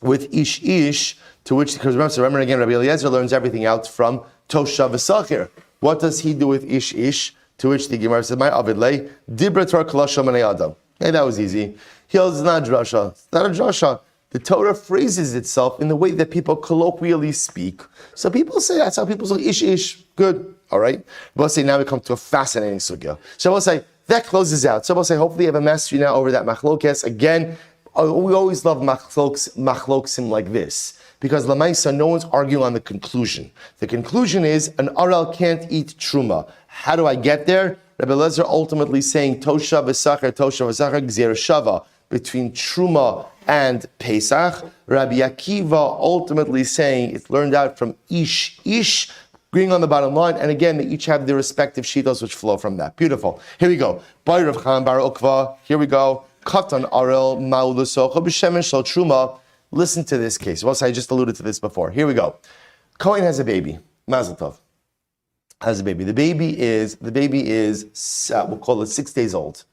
Speaker 1: with ish? To which, because remember again, Rabbi Eliezer learns everything out from Toshav V'Sachir. What does he do with ish? To which the Gemara says, "My Avid Le Dibra Torah Kalasham Anei Adam." Hey, that was easy. He holds it's not a drasha. It's not a drasha. The Torah phrases itself in the way that people colloquially speak. So people say, that's how people say, ish. Good. All right. We'll say now we come to a fascinating sugya. So we'll say, that closes out. So we'll say, hopefully you have a mastery now over that machlokes. Again, we always love machloksim like this. Because Lamaisa, no one's arguing on the conclusion. The conclusion is, an Arel can't eat Truma. How do I get there? Rabbi Eliezer ultimately saying, Toshav V'Sachar, Gzer Shava, between Truma and Pesach. Rabbi Akiva ultimately saying it's learned out from ish, agreeing on the bottom line, and again, they each have their respective shitos which flow from that. Beautiful. Here we go. Bar Rav Chaim Bar Ukva. Here we go. Katan Arel Ma'ulusocha B'Shemen Shel Truma. Listen to this case. Well, I just alluded to this before. Here we go. Kohen has a baby. Mazel Tov. Has a baby. The baby is we'll call it 6 days old.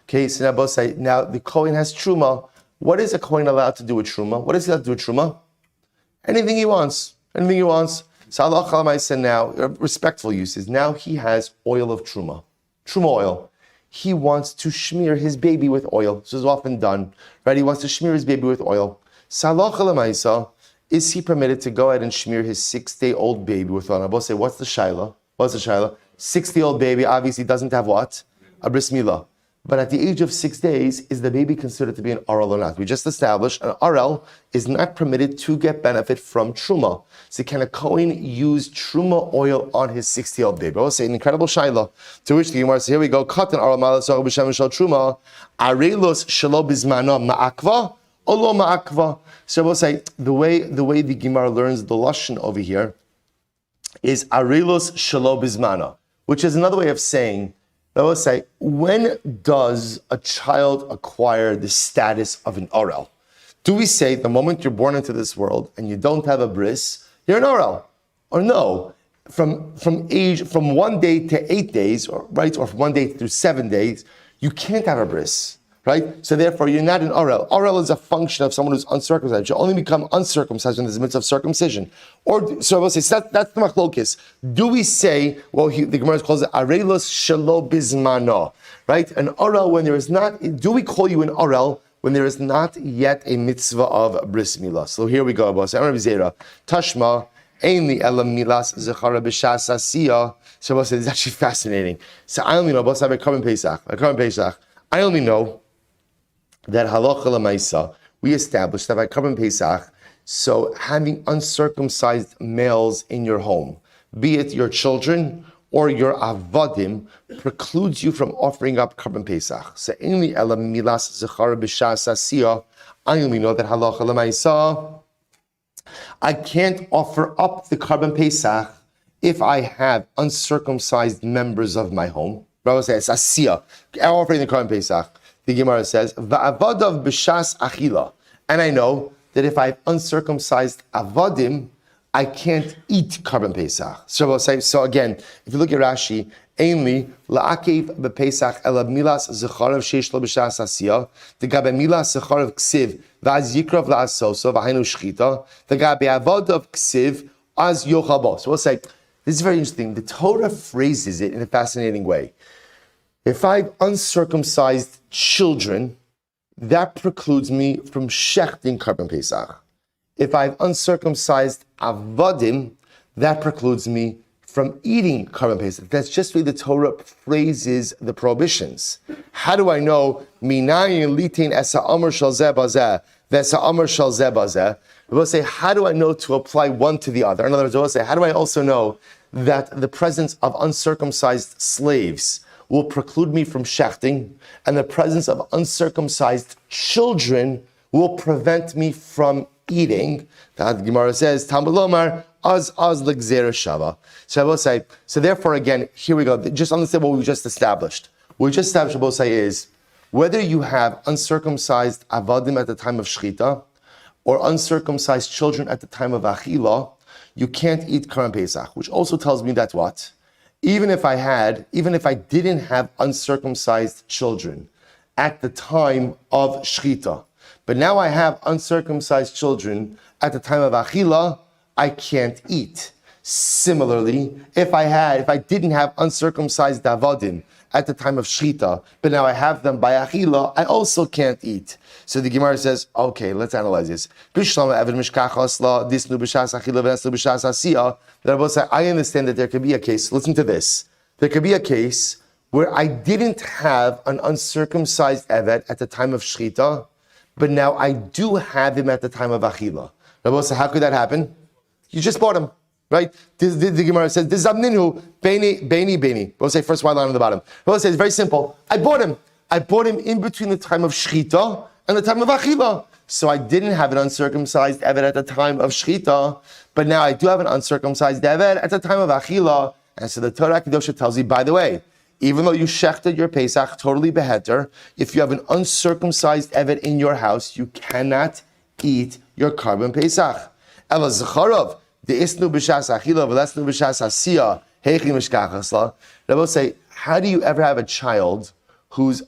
Speaker 1: Okay, so now both say, now the Kohen has Truma. What is a Kohen allowed to do with Truma? What is he allowed to do with Truma? Anything he wants. So Allah Chalamai said now, respectful uses, now he has oil of Truma oil. He wants to smear his baby with oil. This is often done, right? He wants to smear his baby with oil. So Allah Chalamai, is he permitted to go ahead and smear his 6-day-old baby with oil? Now both say, what's the shaila? 6-day-old baby obviously doesn't have what? A bris milah. But at the age of 6 days, is the baby considered to be an Arel or not? We just established an Arel is not permitted to get benefit from Truma. So can a Kohen use Truma oil on his 6-day-old baby? I will say an incredible shaila. To which the Gemara says, here we go, Katan Arel Malasach B'Shem Shel Truma, Arelos Shelo Bizmano Ma'akva, Olo Ma'akva. So we'll say, the way the Gemara learns the Lashon over here is Arelos Shelo Bizmano, which is another way of saying, I will say, when does a child acquire the status of an Arel? Do we say the moment you're born into this world and you don't have a bris, you're an Arel? Or no? From 1 day to 8 days, or from 1 day through 7 days, you can't have a bris. Right? So therefore, you're not an Arel. Arel is a function of someone who's uncircumcised. You only become uncircumcised when there's a mitzvah of circumcision. So I will say, so that's the machlokis. Do we say, the Gemara calls it Arelos Shelo Bizmano, right? An Arel when there is not, do we call you an Arel when there is not yet a mitzvah of bris milah. So here we go. Tashma, Ainli elam milas zechara b'shas asiyah. So it's actually fascinating. So I only know, boss, I come in Pesach. I only know that halacha l'maisa, we established that by come in Pesach, so having uncircumcised males in your home, be it your children or your avadim, precludes you from offering up Korban Pesach. So only elam milas zechara b'shas asiyah. I only know that halacha l'maisa, I can't offer up the Korban Pesach if I have uncircumcised members of my home. Rabbi says, asiyah, offering the Korban Pesach. The Gemara says, va'avadav b'shas achila. And I know that if I have uncircumcised avadim, I can't eat Korban Pesach. So Rabbi says, so again, if you look at Rashi, ainly la'akev b'Pesach ela milas zecharav sheish lo b'shas asiyah, the gabe milas zecharav ksiv v'az yikrav la'asoso v'hainu shchita, the gabe avodav ksiv az yochabo. So we'll say, this is very interesting. The Torah phrases it in a fascinating way. If I have uncircumcised children, that precludes me from shechting Korban Pesach. If I have uncircumcised avadim, that precludes me from eating Korban Pesach. That's just the way the Torah phrases the prohibitions. How do I know? Minayin litin esa amar shal zeh bazeh v'esa amar shal zeh bazeh. We'll say, how do I know to apply one to the other? In other words, we'll say, how do I also know that the presence of uncircumcised slaves will preclude me from shechting, and the presence of uncircumcised children will prevent me from eating? The Gemara says, Talmud lomar, az l'gzera shava. So I will say, so therefore again, here we go, just understand what we just established. What we just established, I will say, is whether you have uncircumcised avadim at the time of shchita, or uncircumcised children at the time of achila, you can't eat Korban Pesach, which also tells me that what? Even if I didn't have uncircumcised children at the time of shchita, but now I have uncircumcised children at the time of achila, I can't eat. Similarly, if I didn't have uncircumcised avadim at the time of shchita, but now I have them by achila, I also can't eat. So the Gemara says, okay, let's analyze this. I understand that there could be a case, listen to this, there could be a case where I didn't have an uncircumcised evet at the time of shchita, but now I do have him at the time of achila. How could that happen? You just bought him. Right? The Gemara says, "This Zabninu Beni." We'll say first white line on the bottom. We'll say it's very simple. I bought him in between the time of shchita and the time of achila. So I didn't have an uncircumcised evet at the time of shchita, but now I do have an uncircumcised evet at the time of achila. And so the Torah Kedosha tells you, by the way, even though you shechted your Pesach totally beheter, if you have an uncircumcised evet in your house, you cannot eat your Korban Pesach. Ela Zecharov. The isnu b'shas achila v'lesnu b'shas asiyah heichi mishkachasla. They will say, how do you ever have a child who is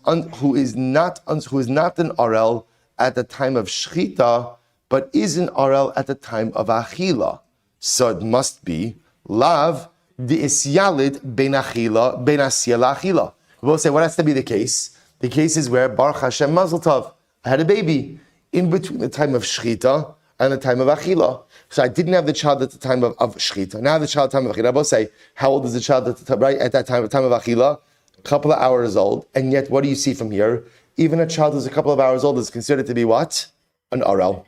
Speaker 1: not an arel at the time of shchita, but is an arel at the time of achila? So it must be lav the isyalid ben achila ben asiyah la'achila. We will say, what has to be the case? The case is where Baruch Hashem Mazel Tov, I had a baby in between the time of shchita and the time of achila. So I didn't have the child at the time of shchita. Now I have the child at the time of achila. I will say, how old is the child at that time of achila? A couple of hours old. And yet, what do you see from here? Even a child who's a couple of hours old is considered to be what? An arel.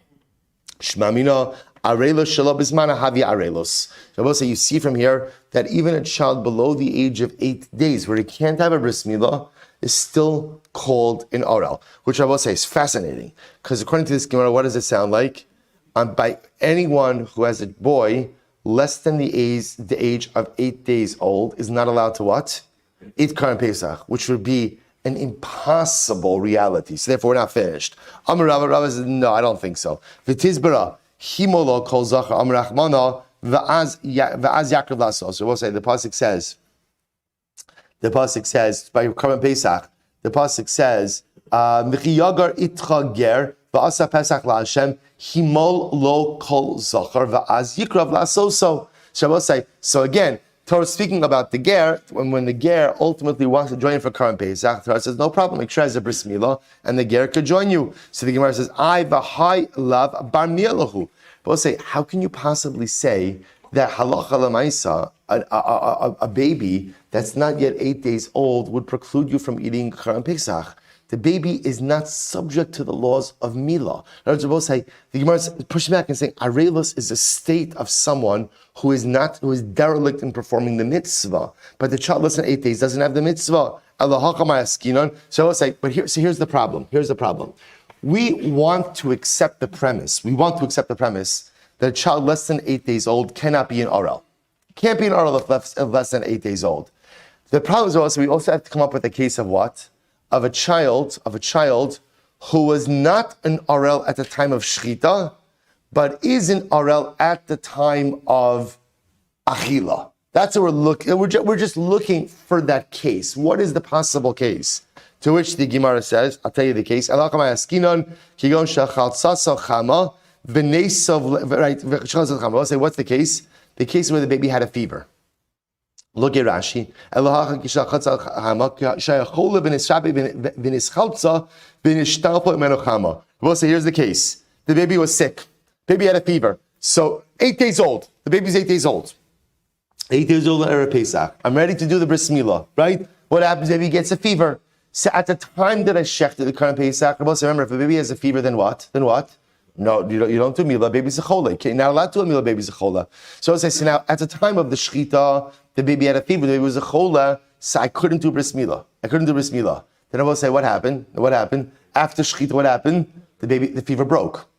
Speaker 1: Shmamina arelos shelo bismana havi arelos. So I will say, you see from here that even a child below the age of 8 days, where he can't have a bris milah, is still called an arel. Which I will say is fascinating. Because according to this Gemara, what does it sound like? By anyone who has a boy less than the age of 8 days old is not allowed to what? Eat Korban Pesach, which would be an impossible reality. So therefore, we're not finished. Amar Rava says, no, I don't think so. V'tizbara himolo kol zachar amar rachmana v'az yakrav lasos. So we'll say the pasuk says by Korban Pesach, the pasuk says Michiyagar itcha ger v'asa Pesach la'Hashem himol lo kol zachar v'az yikrav lasoso. So I will say, so again, Torah is speaking about the ger, when the ger ultimately wants to join for Karan Pesach, Torah says, no problem, make sure as a bris milah, and the ger could join you. So the Gemara says, I v'hai lav bar milahu. But we'll say, how can you possibly say that halacha l'maisa, a baby that's not yet 8 days old, would preclude you from eating Karan Pesach? The baby is not subject to the laws of milah. In other words, we'll say, the Gemara is pushing back and saying, arelus is a state of someone who is derelict in performing the mitzvah. But the child less than 8 days doesn't have the mitzvah. So we'll say, but here's the problem. Here's the problem. We want to accept the premise. That a child less than 8 days old cannot be an Orel. Can't be an Orel if less than 8 days old. The problem is also, we also have to come up with a case of what? Of a child who was not an Orel at the time of Shechita, but is an Orel at the time of Achila. That's what we're looking. We're just looking for that case. What is the possible case? To which the Gemara says, I'll tell you the case. Right. I'll say, what's the case? The case where the baby had a fever. Look at Rashi. We'll say, here's the case. The baby was sick. Baby had a fever. So 8 days old. The baby's 8 days old. 8 days old on Erev Pesach. I'm ready to do the bris milah, right? What happens? Baby gets a fever. So at the time that I shechted the Karan Pesach, remember, if a baby has a fever, then what? No, you don't do milah, baby's a chola. Okay, not allowed to do a milah, baby's a chola. So as I say now, at the time of the shechita, the baby had a fever, the baby was a chola, so I couldn't do bris milah. Then I will say, what happened? After shechita, what happened? The fever broke.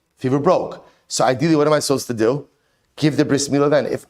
Speaker 1: So ideally, what am I supposed to do? Give the bris milah then. If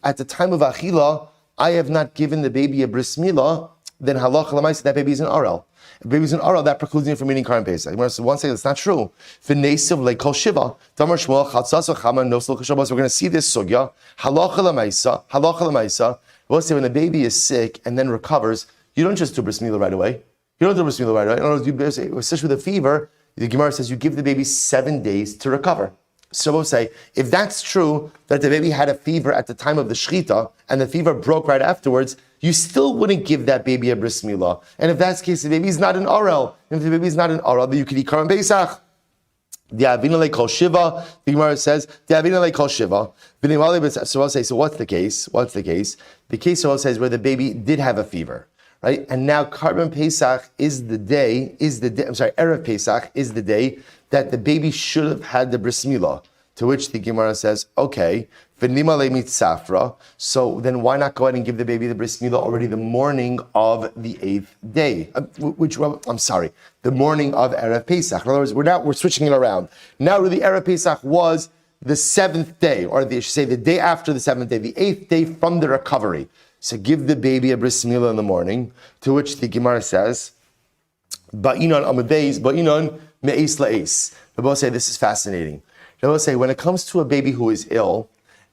Speaker 1: at the time of achila, I have not given the baby a bris milah, then halacha l'maisa, that baby is an Orel. If baby is an Orel, that precludes me from eating Karan Pesach. One second, that's not true. V'nesiv le'kol shiva. Damar Shmuel chatzas v'chama nosel k'shabos. We're going to see this sugya. Halacha l'maisa. We'll say when the baby is sick and then recovers, you don't just do bris milah right away. In other words, especially with a fever, the Gemara says you give the baby 7 days to recover. So we'll say, if that's true, that the baby had a fever at the time of the shechita, and the fever broke right afterwards, you still wouldn't give that baby a bris milah. And if that's the case, the baby is not an Orel. If the baby is not an Orel, then you could eat Karan Pesach. The Gemara says, so I'll say, so what's the case? The case also says where the baby did have a fever, right? And now Erev Pesach is the day that the baby should have had the bris milah. To which the Gemara says, okay, so then why not go ahead and give the baby the bris milah already the morning of the 8th day? The morning of Erev Pesach. In other words, we're switching it around. Now really Erev Pesach was the 7th day, or I should say the day after the 7th day, the 8th day from the recovery. So give the baby a bris milah in the morning, to which the Gemara says, Ba'inon amadeis, ba'inon me'es la'es. They both say this is fascinating. They both say when it comes to a baby who is ill,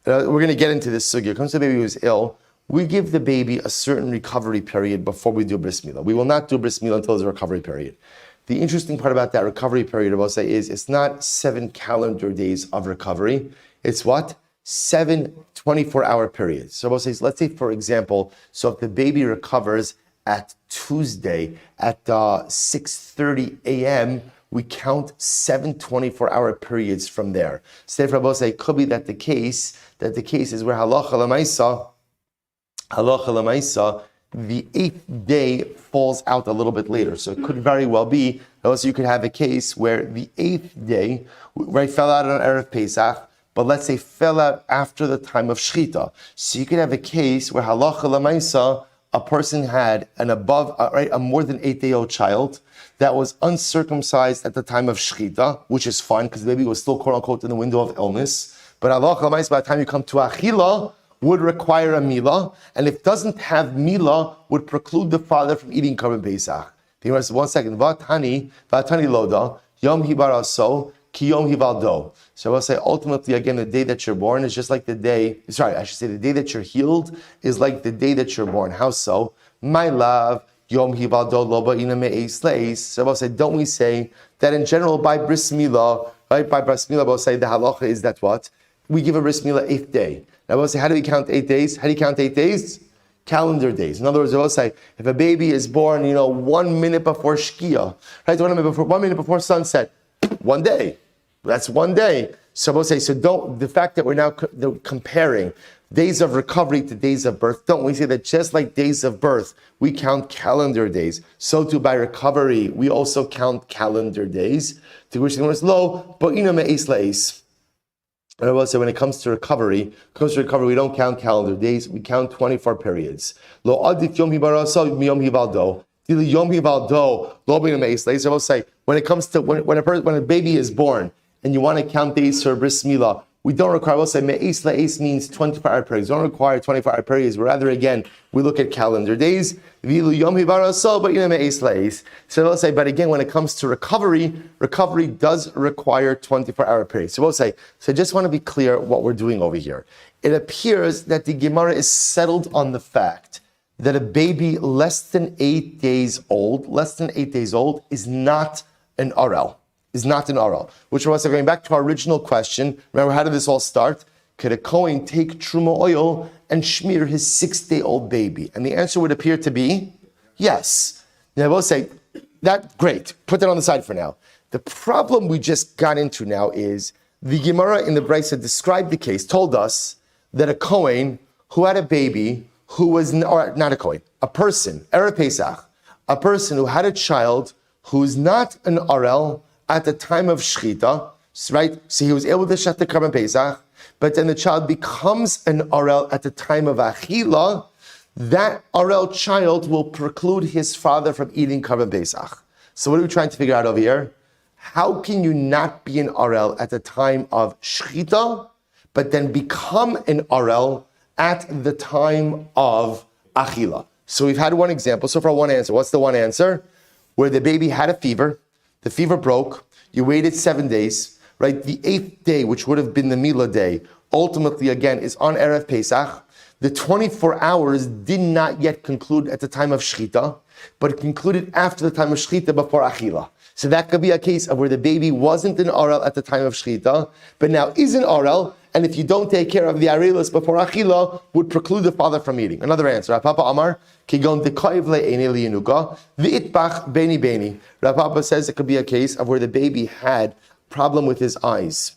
Speaker 1: we're going to get into this sugya. When it comes to a baby who is ill, we give the baby a certain recovery period before we do bris milah. We will not do bris milah until there's a recovery period. The interesting part about that recovery period, I will say, is it's not 7 calendar days of recovery. It's what? 7 24-hour periods. So I will say, let's say, for example, so if the baby recovers at Tuesday at 6:30 a.m., we count 7 24-hour periods from there. So therefore, it could be that the case is where halacha l'maisa, the 8th day falls out a little bit later. So it could very well be, also you could have a case where the 8th day, right, fell out on Erev Pesach, but let's say fell out after the time of Shechita. So you could have a case where halacha l'maisa, a person had a more than 8-day-old child that was uncircumcised at the time of Shechita, which is fine because the baby was still quote unquote in the window of illness. But halacha l'maisa, by the time you come to Achila, would require a milah, and if doesn't have milah, would preclude the father from eating Karan Pesach. The Gemara says, 1 second, Vatani loda, yom hibaraso, ki yom hivaldo. So I will say, ultimately, again, the day that you're born is just like the day that you're healed is like the day that you're born. How so? My love, yom hivaldo loba ina me'es le'es. So I will say, don't we say that in general, by bris milah, right? By bris milah, I will say the halacha is that what? We give a bris milah 8th day. Now, I will say, how do we count 8 days? How do you count 8 days? Calendar days. In other words, I will say, if a baby is born, 1 minute before Shkia, right? 1 minute before sunset, 1 day. That's 1 day. So I will say, the fact that we're now comparing days of recovery to days of birth, don't we say that just like days of birth, we count calendar days, so too by recovery, we also count calendar days. To which the Gemara is low, but me'es la'es. And I will say, when it comes to recovery, we don't count calendar days, we count 24 periods. Lo adif yom hibarasa miyom hivaldo. Dili yom hivaldo lo b'ina me'es la'es. I will say, when it comes to when a baby is born and you want to count days for bris milah, we don't require, we'll say, me'es la'es means 24-hour periods. We don't require 24-hour periods, but rather, again, we look at calendar days. Vilu yom hibarasol, but me'es la'es. So we'll say, but again, when it comes to recovery does require 24-hour periods. So we'll say, so I just want to be clear what we're doing over here. It appears that the Gemara is settled on the fact that a baby less than 8 days old is not an RL. Which was going back to our original question. Remember, how did this all start? Could a Kohen take truma oil and smear his 6-day-old baby? And the answer would appear to be yes. Now I will say, that great. Put that on the side for now. The problem we just got into now is the Gemara in the Brisa described the case, told us that a Kohen who had a baby who was, or not a Kohen, a person, Erev Pesach, a person who had a child who's not an RL at the time of Shechita, right? So he was able to shech the Korban Pesach, but then the child becomes an RL at the time of Achila. That RL child will preclude his father from eating Korban Pesach. So what are we trying to figure out over here? How can you not be an RL at the time of Shechita, but then become an RL at the time of Achila? So we've had one example. So far, one answer. What's the one answer? Where the baby had a fever. The fever broke. You waited 7 days, right? The 8th day, which would have been the Milah day, ultimately, again, is on Erev Pesach. The 24 hours did not yet conclude at the time of Shechita, but it concluded after the time of Shechita before Achila. So that could be a case of where the baby wasn't an RL at the time of Shechita, but now is an RL, and if you don't take care of the Arelis before Achila, would preclude the father from eating. Another answer. Rav Papa Amar, Kigon dekoiv le'enei li'enuga, v'itbach beni beni. Rav Papa says it could be a case of where the baby had problem with his eyes.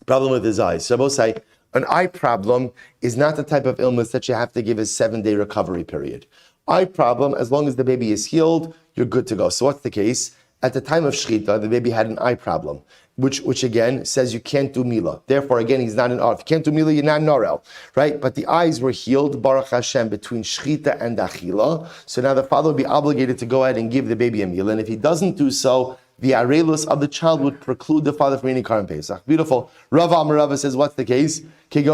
Speaker 1: So both say, an eye problem is not the type of illness that you have to give a 7-day recovery period. Eye problem, as long as the baby is healed, you're good to go. So what's the case? At the time of Shechita, the baby had an eye problem, which again says you can't do Milah. Therefore, again, he's not an RL. If you can't do Milah, you're not an RL, right? But the eyes were healed, Baruch Hashem, between Shechita and Achila. So now the father would be obligated to go ahead and give the baby a Milah. And if he doesn't do so, the Arelus of the child would preclude the father from eating Korban Pesach. Beautiful. Rav Amarava says, what's the case? This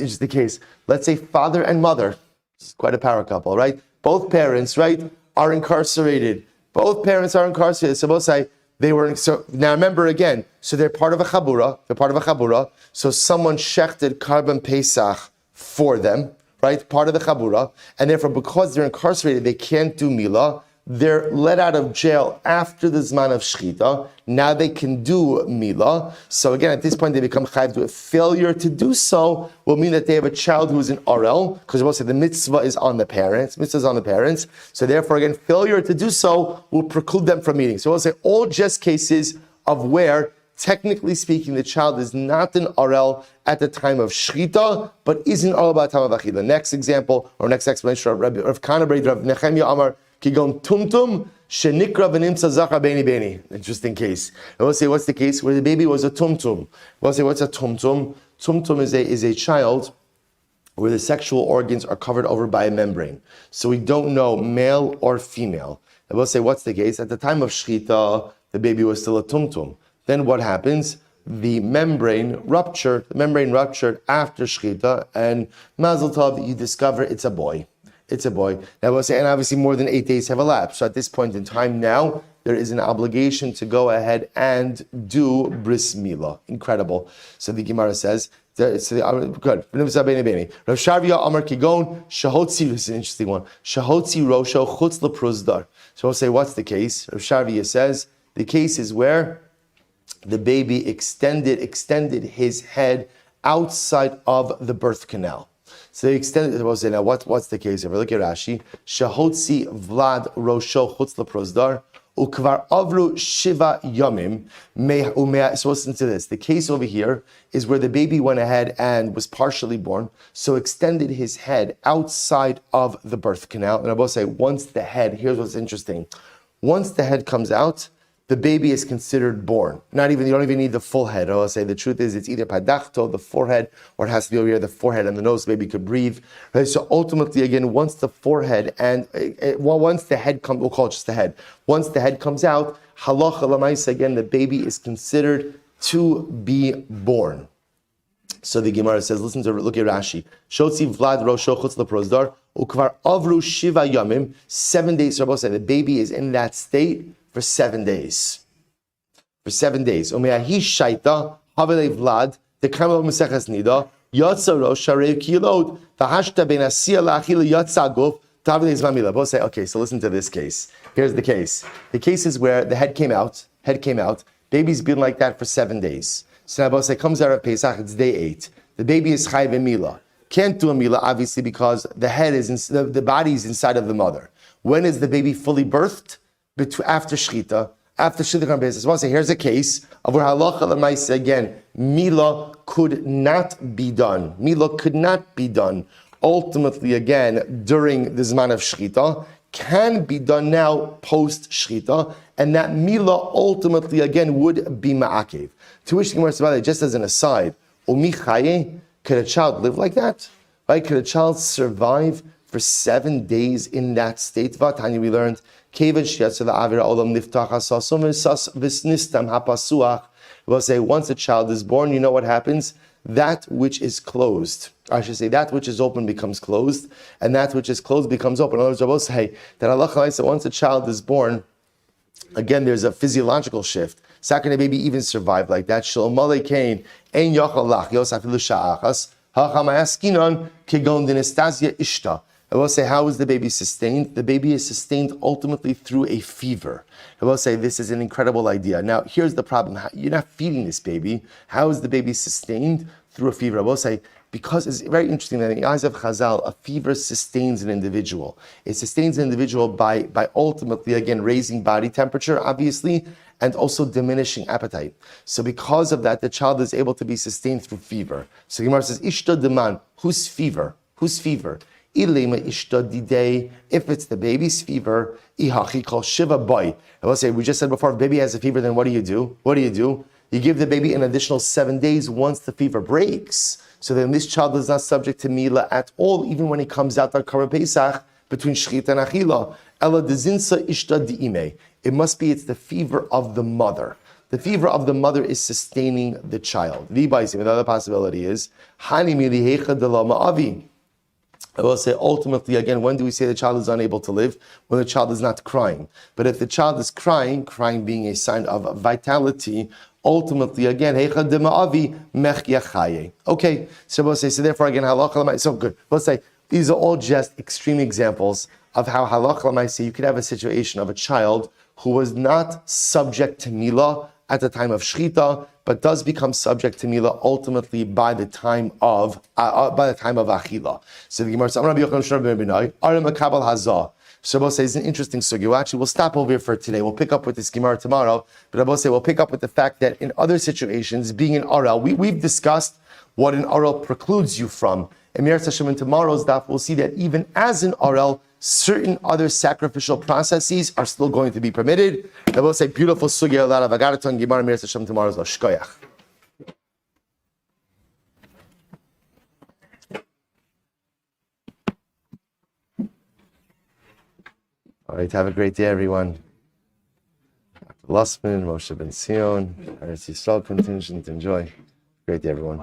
Speaker 1: is just the case. Let's say father and mother. It's quite a power couple, right? Both parents, right, are incarcerated. So both say they were. So now remember again. So they're part of a chabura. So someone shechted Korban Pesach for them, right? Part of the chabura, and therefore because they're incarcerated, they can't do milah. They're let out of jail after the Zman of Shechita. Now they can do Milah. So again, at this point, they become Chayiv. A failure to do so will mean that they have a child who is an RL, because we'll say the mitzvah is on the parents. So therefore, again, failure to do so will preclude them from eating. So we'll say all just cases of where, technically speaking, the child is not an RL at the time of Shechita, but is an RL by the time of Achila. Next example, or next explanation, Rav Kana B'Rav Nechemia Amar, Kigon tumtum shenikra v'nimtza zachar beni beni. Interesting case. And we'll say, what's the case? Where the baby was a tumtum. We'll say, what's a tumtum? Tumtum is a child where the sexual organs are covered over by a membrane. So we don't know male or female. And we'll say, what's the case? At the time of Shechita, the baby was still a tumtum. Then what happens? The membrane ruptured after Shechita, and Mazel Tov, you discover it's a boy. Now we'll say, and obviously more than 8 days have elapsed. So at this point in time now, there is an obligation to go ahead and do bris milah. Incredible. So the Gemara says, good. Rav Shavia Amar Kigon Shahotzi. This is an interesting one. Shahotzi Rosho Chutz LePruzdar. So we'll say, what's the case? Rav Shavia says the case is where the baby extended his head outside of the birth canal. So they extended. Now, what's the case? If we look at Rashi, Shahotzi Vlad Rosho Chutz LeProsdar Ukvar Avru Shiva Yomim. So listen to this. The case over here is where the baby went ahead and was partially born, so extended his head outside of the birth canal. And I will say, once the head, here's what's interesting. Once the head comes out, the baby is considered born. You don't even need the full head. I'll say the truth is it's either padachto, the forehead, or it has to be over here, the forehead and the nose, the baby could breathe. Right? So ultimately, again, once the forehead and once the head comes, we'll call it just the head. Once the head comes out, halacha l'maisa, again, the baby is considered to be born. So the Gemara says, look at Rashi. Shotzi Vlad Rosho Chutz LeProsdar Ukvar Avru Shiva Yomim. 7 days. Rabbi said the baby is in that state for 7 days. For 7 days. Umeahi shaita havele Vlad the Karmel Meseches Nida Yatsa Rosh Sharei Kilod Vahashta Ben Asiya Lachil Yatsa Guf Tavele Zmamila. Both say, okay, so listen to this case. Here's the case. The case is where the head came out. Baby's been like that for 7 days. So now both say comes out of Pesach. It's day 8. The baby is chayv in mila. Can't do a mila obviously because the head is the body is inside of the mother. When is the baby fully birthed? After shchita, on basis. I want to say here's a case of where halacha l'maisa again, mila could not be done. Mila could not be done. Ultimately, again, during the zman of shchita, can be done now post shchita, and that mila ultimately again would be ma'akev. To which the Gemara says, just as an aside, umi chaye, could a child live like that? Right? Could a child survive for 7 days in that state? Vatanya, we learned. We'll say once a child is born, you know what happens? That which is closed, I should say that which is open becomes closed, and that which is closed becomes open. In other words, I will say that Allah said once a child is born, again there's a physiological shift. Second, a baby even survived like that. I will say, how is the baby sustained? The baby is sustained ultimately through a fever. I will say, this is an incredible idea. Now, here's the problem. You're not feeding this baby. How is the baby sustained? Through a fever. I will say, because it's very interesting that in the eyes of Chazal, a fever sustains an individual. It sustains an individual by ultimately, again, raising body temperature, obviously, and also diminishing appetite. So because of that, the child is able to be sustained through fever. So Gemara says, Ishta deman, whose fever? Whose fever? If it's the baby's fever, shiva boy. I will say, we just said before, if baby has a fever, then what do you do? You give the baby an additional 7 days once the fever breaks. So then this child is not subject to mila at all, even when he comes out on Korban Pesach between Shechita and Achila. Ela dezinsa ishta diime. It must be, it's the fever of the mother. The fever of the mother is sustaining the child. The other possibility is, hani milihecha de la ma'avi. I will say, ultimately, again, when do we say the child is unable to live? When the child is not crying. But if the child is crying being a sign of vitality, ultimately, again, okay, so we'll say, so therefore, again, halacha, so good. We'll say, these are all just extreme examples of how halacha, you could have a situation of a child who was not subject to milah at the time of shchita, but does become subject to milah ultimately by the time of achila. So the Gemara says, so Rabbi says, it's an interesting sugi. Actually, we'll stop over here for today. We'll pick up with this Gemara tomorrow. But Rabbi say we'll pick up with the fact that in other situations, being an aral, we've discussed what an aral precludes you from. And in tomorrow's daf, we'll see that even as an aral, certain other sacrificial processes are still going to be permitted. I will say beautiful sugya, a lot of agaraton, Gemara Mir Hashem tomorrow's shkoyach. All right, have a great day, everyone. Dr. Lussman, Moshe Ben Sion, Eretz Yisrael contingent, enjoy. Great day, everyone.